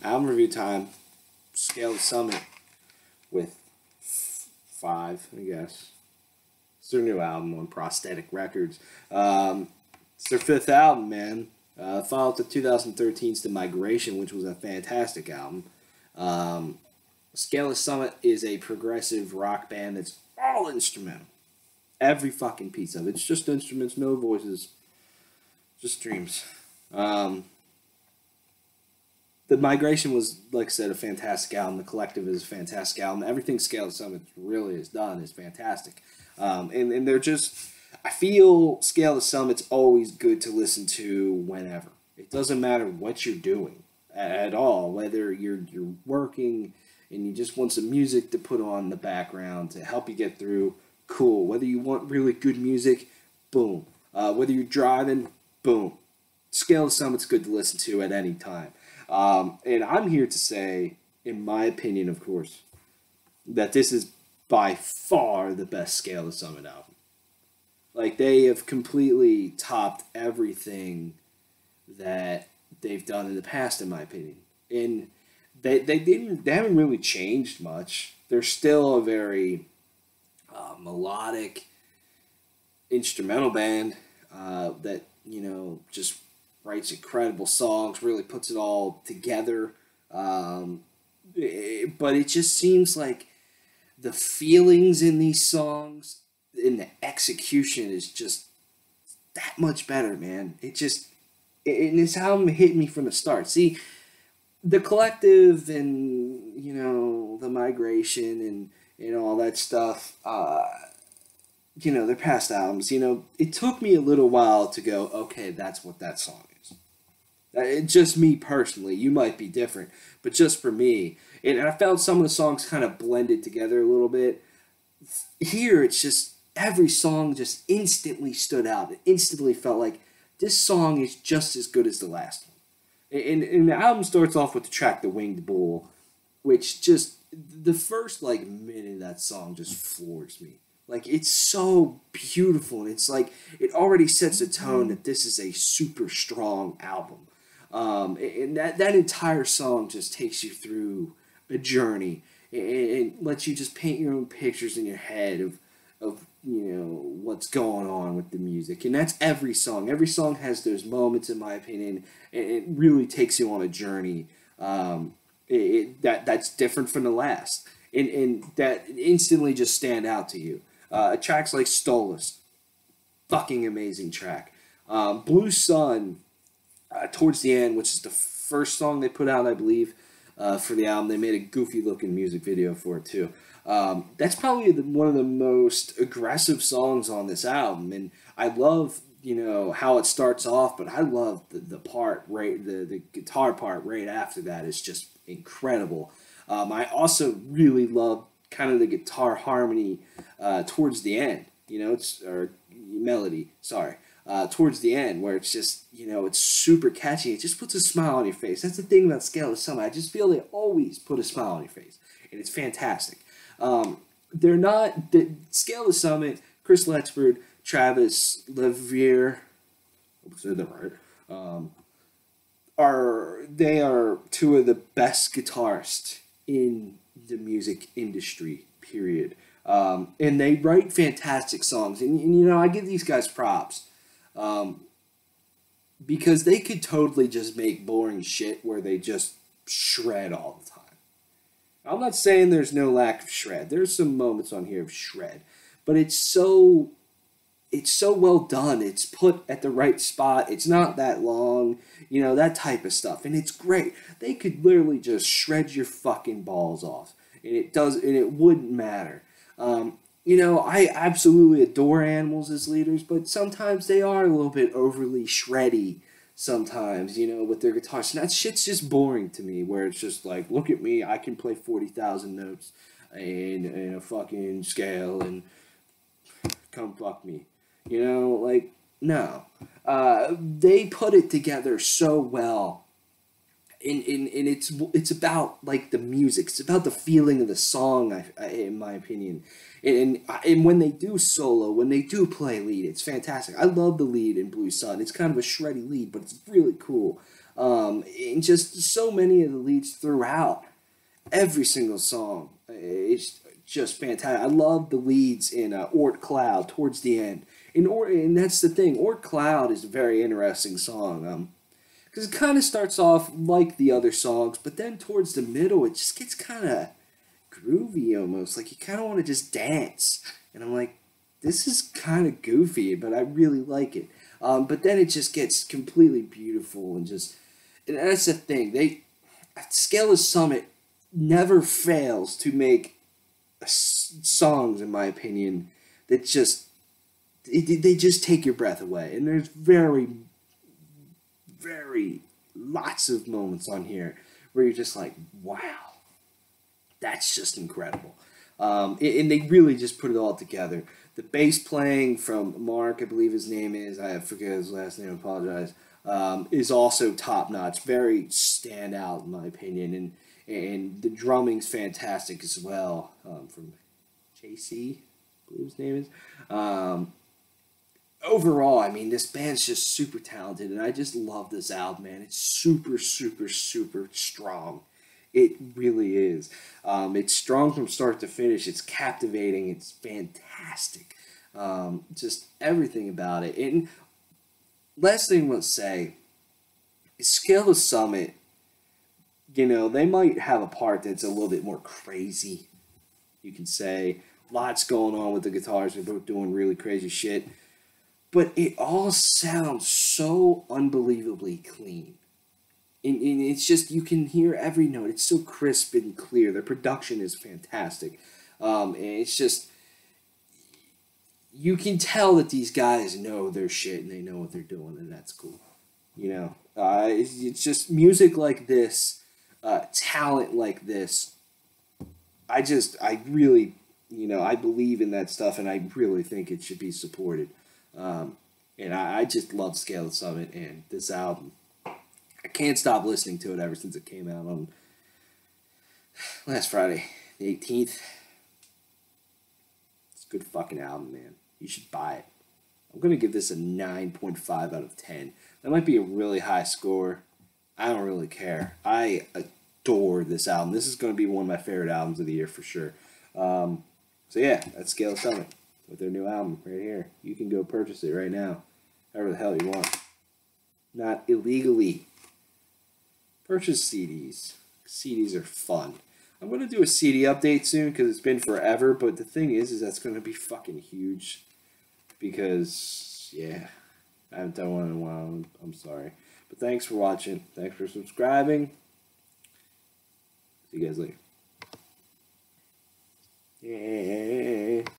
Album review time. Scale the Summit with 5, I guess. It's their new album on Prosthetic Records. It's their 5th album, man. Followed to 2013's The Migration, which was a fantastic album. Scale the Summit is a progressive rock band that's all instrumental. Every fucking piece of it. It's just instruments, no voices. Just dreams. The Migration was, like I said, a fantastic album. The Collective is a fantastic album. Everything Scale the Summit really has done is fantastic. And they're just, I feel Scale the Summit's always good to listen to whenever. It doesn't matter what you're doing at all, whether you're working and you just want some music to put on in the background to help you get through, cool. Whether you want really good music, boom. Whether you're driving, boom. Scale the Summit's good to listen to at any time. And I'm here to say, in my opinion, of course, that this is by far the best Scale the Summit album. Like, they have completely topped everything that they've done in the past, in my opinion. And they haven't really changed much. They're still a very melodic instrumental band that, just writes incredible songs, really puts it all together. But it just seems like the feelings in these songs and the execution is just that much better, man. And this album hit me from the start. See, the Collective and, the Migration and all that stuff, their past albums, it took me a little while to go, okay, that's what that song is. Just me personally, you might be different, but just for me, and I felt some of the songs kind of blended together a little bit. Here, it's just, every song just instantly stood out. It instantly felt like this song is just as good as the last one. And the album starts off with the track The Winged Bull, which just, the first minute of that song just floors me. Like, it's so beautiful, and it's like, it already sets the tone that this is a super strong album. And that entire song just takes you through a journey and lets you just paint your own pictures in your head of what's going on with the music. And that's every song. Every song has those moments, in my opinion, and it really takes you on a journey that's different from the last. And that instantly just stand out to you. Tracks like Stolus, fucking amazing track. Blue Sun, towards the end, which is the first song they put out, I believe, for the album. They made a goofy looking music video for it too. That's probably one of the most aggressive songs on this album, and I love how it starts off, but I love the part the guitar part right after that is just incredible. I also really love kind of the guitar harmony towards the end. Or melody. Sorry. Towards the end, where it's just, it's super catchy. It just puts a smile on your face. That's the thing about Scale the Summit. I just feel they always put a smile on your face, and it's fantastic. They're not Scale the Summit. Chris Letchford, Travis Levier, said that right? They are two of the best guitarists in the music industry. Period. And they write fantastic songs, and I give these guys props. Because they could totally just make boring shit where they just shred all the time. I'm not saying there's no lack of shred. There's some moments on here of shred, but it's so well done. It's put at the right spot. It's not that long, that type of stuff, and it's great. They could literally just shred your fucking balls off, and it wouldn't matter. I absolutely adore Animals as leaders, but sometimes they are a little bit overly shreddy sometimes, with their guitars. And that shit's just boring to me, where it's just like, look at me, I can play 40,000 notes in a fucking scale, and come fuck me. No. They put it together so well. And it's about the music. It's about the feeling of the song, in my opinion. And when they do solo, when they do play lead, it's fantastic. I love the lead in Blue Sun. It's kind of a shreddy lead, but it's really cool. And just so many of the leads throughout every single song. It's just fantastic. I love the leads in Ort Cloud towards the end. And that's the thing. Ort Cloud is a very interesting song. Because it kind of starts off like the other songs, but then towards the middle, it just gets kind of groovy almost. Like you kind of want to just dance. And I'm like, this is kind of goofy, but I really like it. But then it just gets completely beautiful and just. And that's the thing. Scale of Summit never fails to make songs, in my opinion, that just. They just take your breath away. And there's very lots of moments on here where you're just like, wow, that's just incredible. And they really just put it all together. The bass playing from Mark, I believe his name is, I forget his last name, I apologize, is also top notch. Very standout in my opinion. And the drumming's fantastic as well, from JC, I believe his name is. Overall, I mean, this band's just super talented, and I just love this album, man. It's super, super, super strong. It really is. It's strong from start to finish. It's captivating. It's fantastic. Just everything about it. And last thing I want to say is Scale of Summit, they might have a part that's a little bit more crazy, you can say. Lots going on with the guitars. They're both doing really crazy shit. But it all sounds so unbelievably clean. And it's just, you can hear every note. It's so crisp and clear. The production is fantastic. And it's just, you can tell that these guys know their shit and they know what they're doing, and that's cool. It's just music like this, talent like this. I really, I believe in that stuff, and I really think it should be supported. And I just love Scale of Summit and this album. I can't stop listening to it ever since it came out on last Friday, the 18th. It's a good fucking album, man. You should buy it. I'm going to give this a 9.5 out of 10. That might be a really high score. I don't really care. I adore this album. This is going to be one of my favorite albums of the year for sure. So yeah, that's Scale of Summit with their new album right here. You can go purchase it right now, however the hell you want. Not illegally. Purchase CDs. CDs are fun. I'm going to do a CD update soon because it's been forever, but the thing is that's going to be fucking huge because, yeah, I haven't done one in a while. I'm sorry. But thanks for watching. Thanks for subscribing. See you guys later. Yeah.